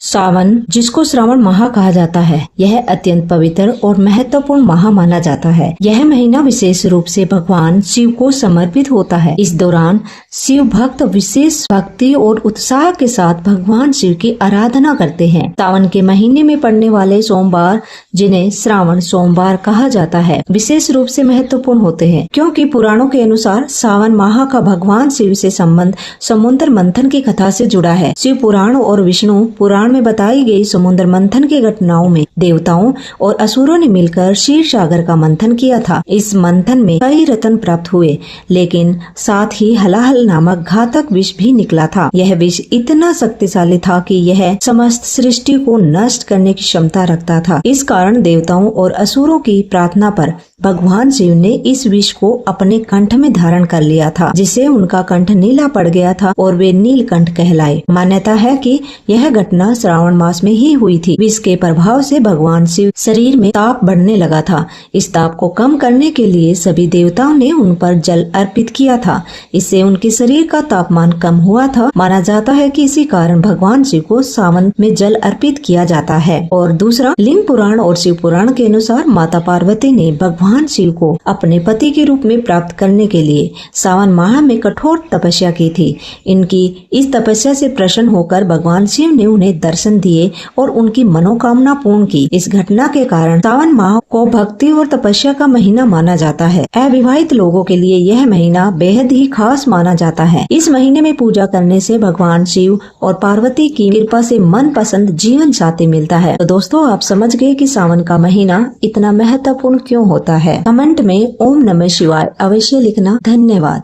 सावन, जिसको श्रावण माह कहा जाता है, यह अत्यंत पवित्र और महत्वपूर्ण माह माना जाता है। यह महीना विशेष रूप से भगवान शिव को समर्पित होता है। इस दौरान शिव भक्त विशेष भक्ति और उत्साह के साथ भगवान शिव की आराधना करते हैं। सावन के महीने में पड़ने वाले सोमवार, जिन्हें श्रावण सोमवार कहा जाता है, विशेष रूप से महत्वपूर्ण होते हैं, क्योंकि पुराणों के अनुसार सावन माह का भगवान शिव से संबंध समुद्र मंथन की कथा से जुड़ा है। शिव पुराण और विष्णु पुराण में बताई गई समुद्र मंथन की घटनाओं में देवताओं और असुरों ने मिलकर क्षीर सागर का मंथन किया था। इस मंथन में कई रत्न प्राप्त हुए, लेकिन साथ ही हलाहल नामक घातक विष भी निकला था। यह विष इतना शक्तिशाली था कि यह समस्त सृष्टि को नष्ट करने की क्षमता रखता था। इस कारण देवताओं और असुरों की प्रार्थना पर भगवान शिव ने इस विष को अपने कंठ में धारण कर लिया था, जिससे उनका कंठ नीला पड़ गया था और वे नीलकंठ कहलाए। मान्यता है कि यह घटना श्रावण मास में ही हुई थी। विष के प्रभाव से भगवान शिव शरीर में ताप बढ़ने लगा था। इस ताप को कम करने के लिए सभी देवताओं ने उन पर जल अर्पित किया था। इससे उनके शरीर का तापमान कम हुआ था। माना जाता है कि इसी कारण भगवान शिव को सावन में जल अर्पित किया जाता है। और दूसरा, लिंग पुराण और शिव पुराण के अनुसार माता पार्वती ने भगवान शिव को अपने पति के रूप में प्राप्त करने के लिए सावन माह में कठोर तपस्या की थी। इनकी इस तपस्या से प्रसन्न होकर भगवान शिव ने उन्हें दर्शन दिए और उनकी मनोकामना पूर्ण की। इस घटना के कारण सावन माह को भक्ति और तपस्या का महीना माना जाता है। अविवाहित लोगों के लिए यह महीना बेहद ही खास माना जाता है। इस महीने में पूजा करने से भगवान शिव और पार्वती की कृपा से मन पसंद जीवन साथी मिलता है। तो दोस्तों, आप समझ गए कि सावन का महीना इतना महत्वपूर्ण क्यों होता है। कमेंट में ओम नमः शिवाय अवश्य लिखना। धन्यवाद।